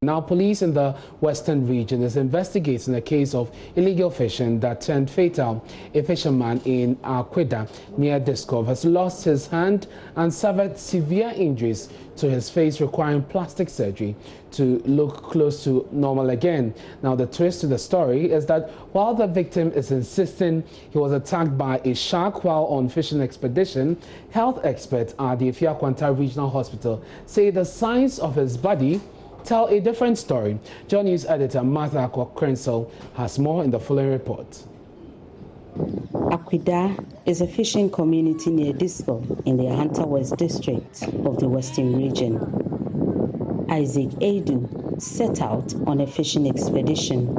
Now, police in the Western region is investigating a case of illegal fishing that turned fatal. A fisherman in Akweda near Diskov has lost his hand and suffered severe injuries to his face, requiring plastic surgery to look close to normal again. Now, the twist to the story is that while the victim is insisting he was attacked by a shark while on fishing expedition, health experts at the Ifiakwanta Regional Hospital say the signs of his body tell a different story. JoyNews editor Martha Krensel has more in the following report. Akweda is a fishing community near Disco in the Ahanta West district of the Western region. Isaac Adu set out on a fishing expedition.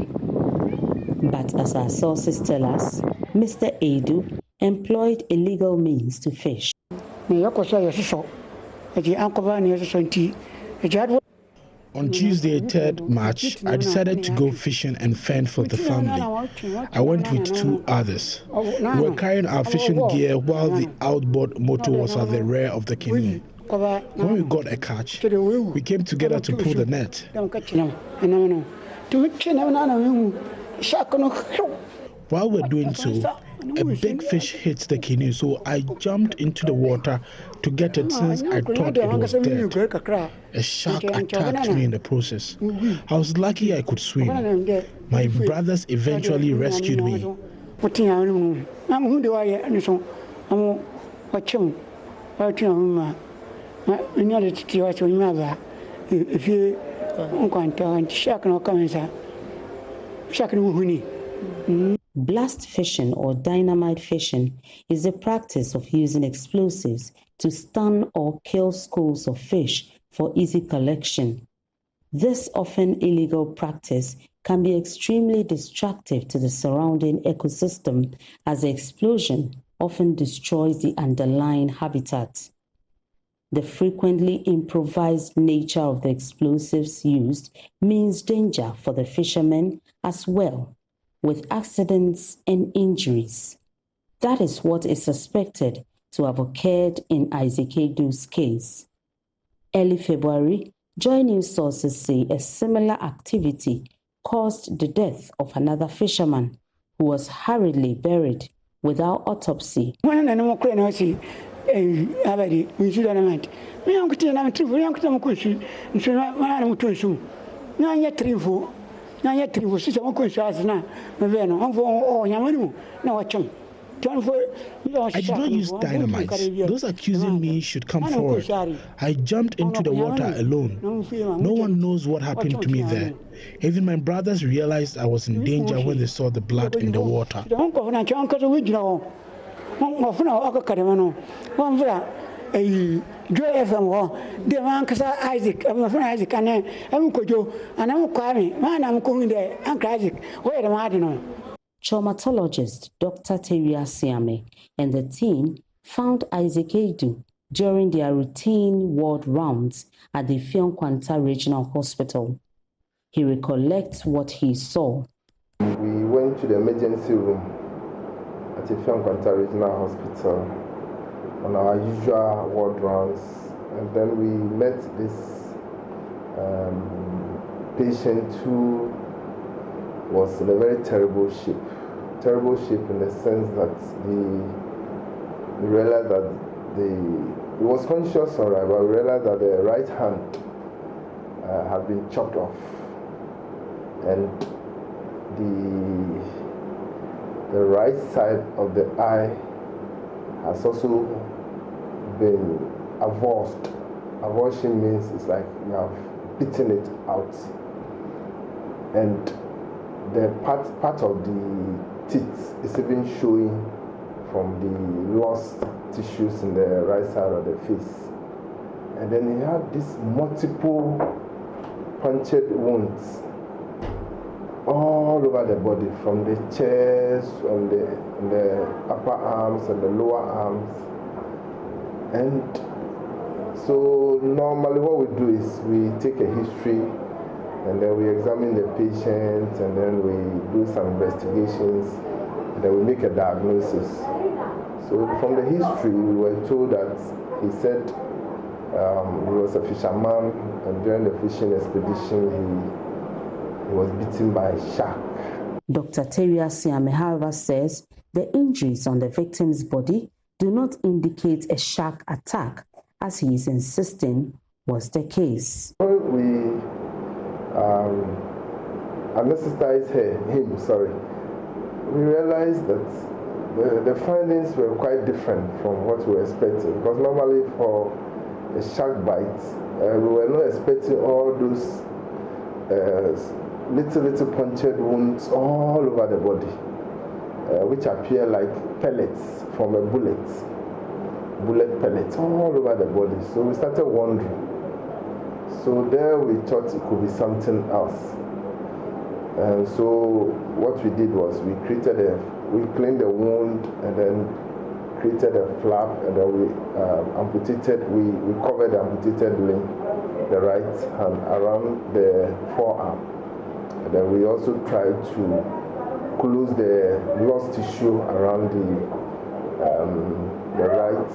But as our sources tell us, Mr. Adu employed illegal means to fish. On Tuesday, 3rd March, I decided to go fishing and fend for the family. I went with 2 others. We were carrying our fishing gear while the outboard motor was at the rear of the canoe. When we got a catch, we came together to pull the net. While we were doing so, a big fish hit the canoe, so I jumped into the water to get it since I thought it was dead. A shark attacked me in the process. I was lucky I could swim. My brothers eventually rescued me. Blast fishing or dynamite fishing is the practice of using explosives to stun or kill schools of fish for easy collection. This often illegal practice can be extremely destructive to the surrounding ecosystem, as the explosion often destroys the underlying habitat. The frequently improvised nature of the explosives used means danger for the fishermen as well, with accidents and injuries. That is what is suspected to have occurred in Isaac Adu's case. Early February, JoyNews sources say a similar activity caused the death of another fisherman who was hurriedly buried without autopsy. I did not use dynamite. Those accusing me should come forward. I jumped into the water alone. No one knows what happened to me there. Even my brothers realized I was in danger when they saw the blood in the water. Traumatologist Dr. Terry Asiame and the team found Isaac Adu during their routine ward rounds at the Ifiakwanta Regional Hospital. He recollects what he saw. We went to the emergency room at the Ifiakwanta Regional Hospital on our usual ward rounds, and then we met this patient who was in a very terrible shape. Terrible shape in the sense that we realized that he was conscious, all right, but we realized that the right hand had been chopped off, and the right side of the eye has also been avulsed. Avulsion means it's like you have beaten it out, and the part of the teeth is even showing from the lost tissues in the right side of the face. And then he had these multiple punctured wounds all over the body, from the chest, from the upper arms and the lower arms. And so normally what we do is we take a history, and then we examine the patient, and then we do some investigations, and then we make a diagnosis. So from the history, we were told that he said He was a fisherman, and during the fishing expedition, he was bitten by a shark. Dr. Teria Siame, however, says the injuries on the victim's body do not indicate a shark attack, as he is insisting was the case. When we anesthetized him, we realized that the findings were quite different from what we were expecting, because normally for a shark bite, we were not expecting all those little punctured wounds all over the body, which appear like pellets from a bullet pellets all over the body. So we started wondering. So there we thought it could be something else. And so what we did was we cleaned the wound and then created a flap, and then we covered the amputated limb, the right hand, around the forearm. And then we also tried to close the lost tissue around the right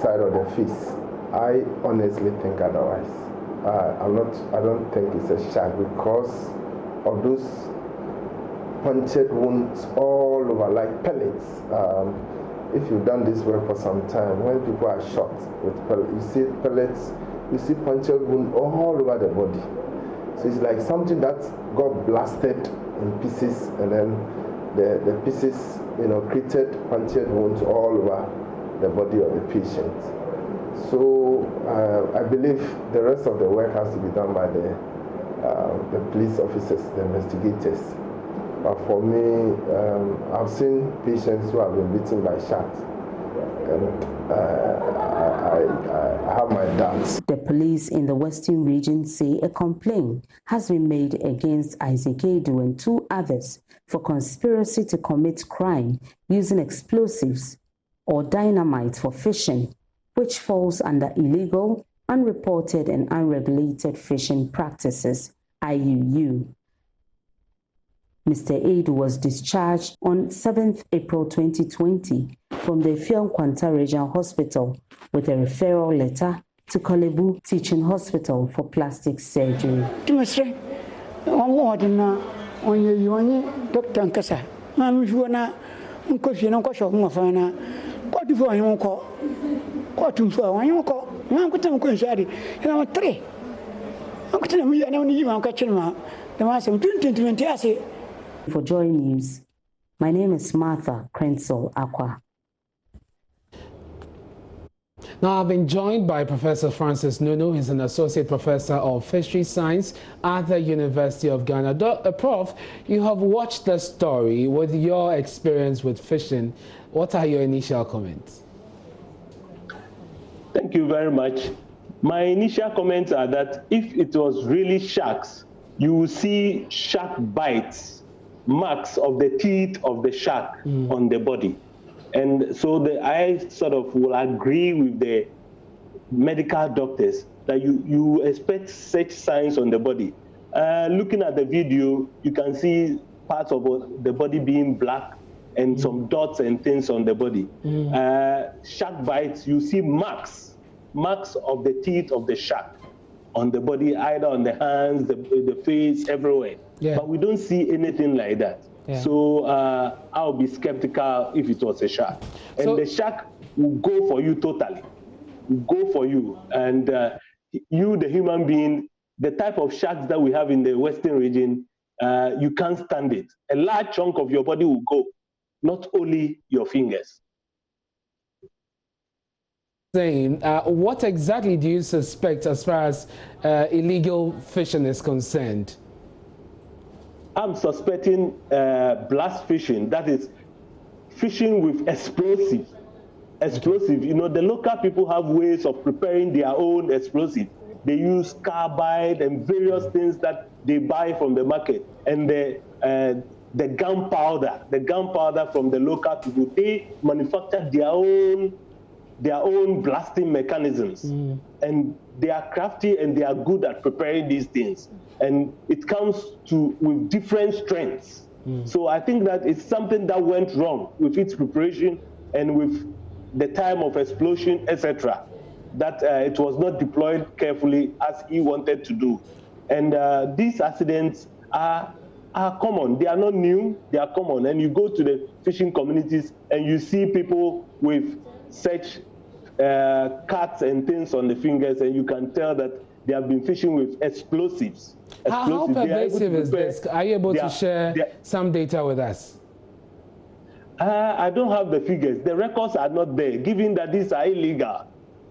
side of the face. I honestly think otherwise. I don't think it's a shark because of those punctured wounds all over, like pellets. If you've done this work for some time, when people are shot with pellets, you see pellets, you see punctured wounds all over the body. So it's like something that got blasted in pieces, and then the pieces, created punctured wounds all over the body of the patient. So I believe the rest of the work has to be done by the police officers, the investigators. But for me, I've seen patients who have been bitten by sharks, and I have my doubts. The police in the Western region say a complaint has been made against Isaac Edu and 2 others for conspiracy to commit crime using explosives or dynamite for fishing, which falls under illegal, unreported and unregulated fishing practices, IUU. Mr. Edu was discharged on 7th April 2020 from the Fion Kwanta Regional Hospital with a referral letter to Kolebu Teaching Hospital for plastic surgery. For Joy News, my name is Martha Crensel Aqua. Now, I've been joined by Professor Francis Nunu. He's an Associate Professor of Fishery Science at the University of Ghana. Prof, you have watched the story. With your experience with fishing, what are your initial comments? Thank you very much. My initial comments are that if it was really sharks, you will see shark bites, marks of the teeth of the shark on the body. And so I sort of will agree with the medical doctors that you expect such signs on the body. Looking at the video, you can see parts of the body being black and some dots and things on the body. Shark bites, you see marks of the teeth of the shark on the body, either on the hands, the face, everywhere. Yeah. But we don't see anything like that. Yeah. So I'll be skeptical if it was a shark. And the shark will go for you totally. Will go for you. And you, the human being, the type of sharks that we have in the Western region, you can't stand it. A large chunk of your body will go, not only your fingers. What exactly do you suspect as far as illegal fishing is concerned? I'm suspecting blast fishing, that is fishing with explosive. You know, the local people have ways of preparing their own explosive. They use carbide and various things that they buy from the market. And the gunpowder from the local people, they manufacture their own blasting mechanisms. And they are crafty and they are good at preparing these things. And it comes with different strengths. So I think that it's something that went wrong with its preparation and with the time of explosion, etc. that it was not deployed carefully as he wanted to do. And these accidents are common. They are not new, they are common. And you go to the fishing communities and you see people with such cuts and things on the fingers, and you can tell that they have been fishing with explosives. How pervasive is this? Are you able to share some data with us? I don't have the figures. The records are not there, given that these are illegal.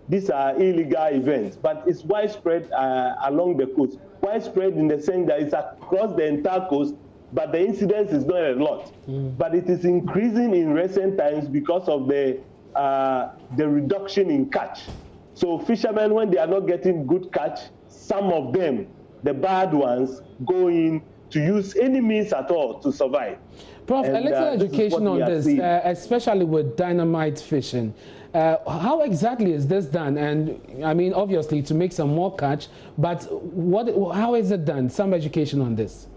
These are illegal events, but it's widespread along the coast. Widespread in the sense that it's across the entire coast, but the incidence is not a lot. But it is increasing in recent times because of the reduction in catch. So fishermen, when they are not getting good catch, some of them, the bad ones, go in to use any means at all to survive. Prof, a little education on this, especially with dynamite fishing. How exactly is this done? And I mean, obviously, to make some more catch, but how is it done? Some education on this.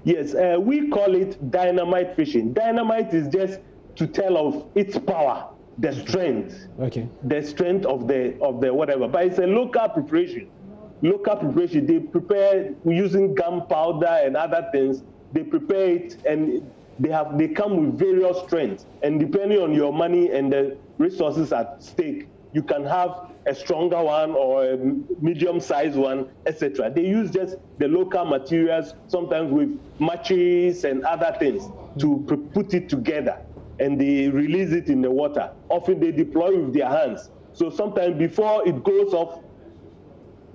Yes, we call it dynamite fishing. Dynamite is just to tell of its power, the strength, the strength of the whatever. But it's a local preparation. Local preparation. They prepare using gunpowder and other things. They prepare it, and they come with various strengths. And depending on your money and the resources at stake, you can have a stronger one or a medium-sized one, etc. They use just the local materials, sometimes with matches and other things, to put it together, and they release it in the water. Often they deploy with their hands. So sometimes before it goes off,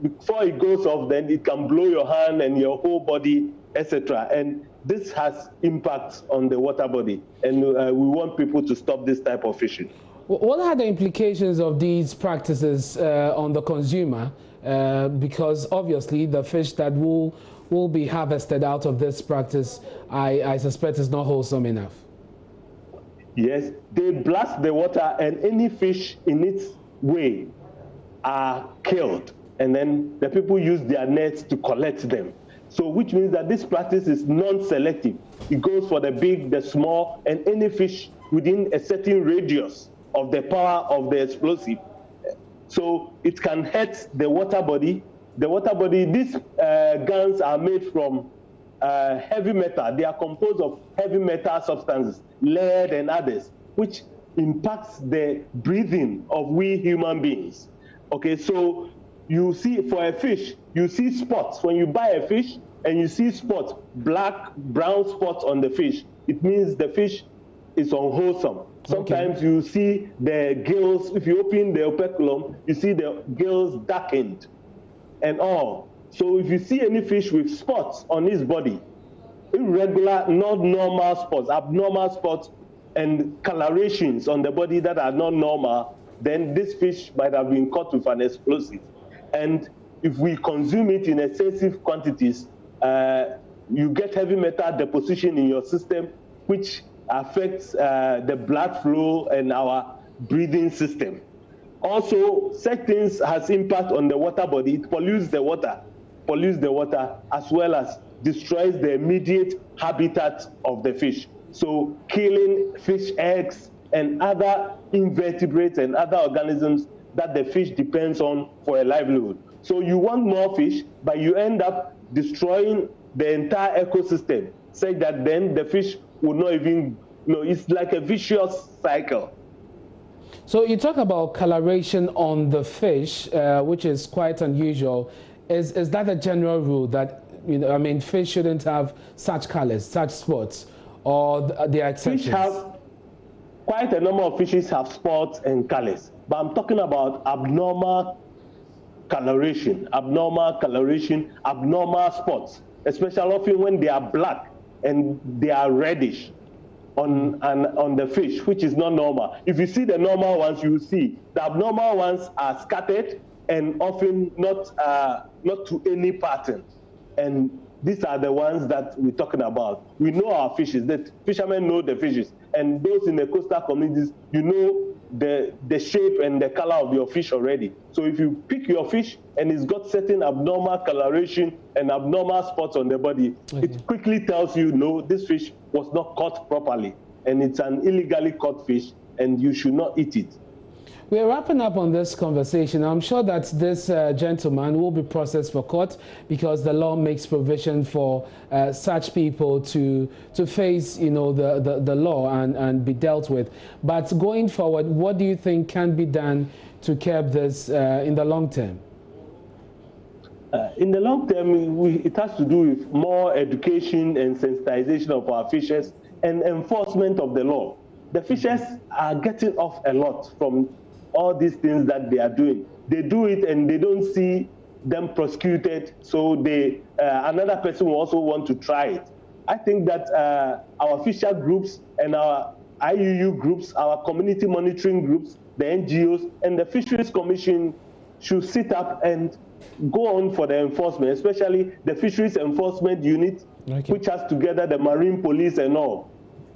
then it can blow your hand and your whole body, etc. And this has impacts on the water body, and we want people to stop this type of fishing. What are the implications of these practices on the consumer? Because obviously the fish that will be harvested out of this practice, I suspect, is not wholesome enough. Yes, they blast the water, and any fish in its way are killed. And then the people use their nets to collect them. So which means that this practice is non-selective. It goes for the big, the small, and any fish within a certain radius of the power of the explosive. So it can hurt the water body. The water body, these guns are made from heavy metal. They are composed of heavy metal substances, lead and others, which impacts the breathing of we human beings. Okay, so you see, for a fish, you see spots. When you buy a fish and you see spots, black, brown spots on the fish, it means the fish is unwholesome. Sometimes you see the gills, if you open the operculum, you see the gills darkened and all. So if you see any fish with spots on his body, irregular, not normal spots, abnormal spots, and colorations on the body that are not normal, then this fish might have been caught with an explosive. And if we consume it in excessive quantities, you get heavy metal deposition in your system, which affects the blood flow and our breathing system. Also, such things has impact on the water body. It pollutes the water, as well as destroys the immediate habitat of the fish. So killing fish eggs and other invertebrates and other organisms that the fish depends on for a livelihood. So you want more fish, but you end up destroying the entire ecosystem, such that then the fish will not even, it's like a vicious cycle. So you talk about coloration on the fish, which is quite unusual. Is that a general rule that, fish shouldn't have such colors, such spots, or there are exceptions? Quite a number of fishes have spots and colors, but I'm talking about abnormal coloration, abnormal spots, especially often when they are black and they are reddish on the fish, which is not normal. If you see the normal ones, you will see the abnormal ones are scattered and often not to any pattern. And these are the ones that we're talking about. We know our fishes, the fishermen know the fishes, and those in the coastal communities, you know the shape and the color of your fish already. So if you pick your fish and it's got certain abnormal coloration and abnormal spots on the body, it quickly tells you, no, this fish was not caught properly, and it's an illegally caught fish, and you should not eat it. We're wrapping up on this conversation. I'm sure that this gentleman will be processed for court because the law makes provision for such people to face, you know, the law and be dealt with. But going forward, what do you think can be done to curb this in the long term? In the long term, it has to do with more education and sensitization of our fishers and enforcement of the law. The fishers are getting off a lot from all these things that they are doing. They do it and they don't see them prosecuted, so they another person will also want to try it. I think that our fisher groups and our IUU groups, our community monitoring groups, the NGOs, and the Fisheries Commission should sit up and go on for the enforcement, especially the Fisheries Enforcement Unit, which has together the Marine Police and all.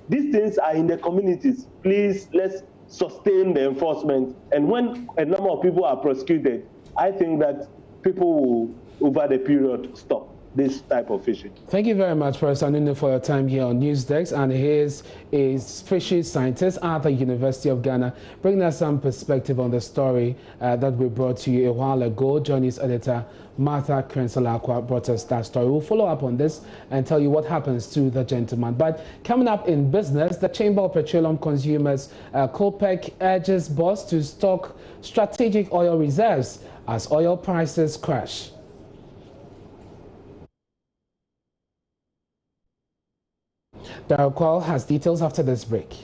These things are in the communities. Please, let's sustain the enforcement. And when a number of people are prosecuted, I think that people will, over the period, stop this type of fishing. Thank you very much, Professor Nunu, for your time here on Newsdesk. And here's a fisheries scientist at the University of Ghana, bringing us some perspective on the story that we brought to you a while ago. JoyNews editor Martha Krensalakwa brought us that story. We'll follow up on this and tell you what happens to the gentleman. But coming up in business, the Chamber of Petroleum Consumers, COPEC, urges boss to stock strategic oil reserves as oil prices crash. Daryl Kwal has details after this break.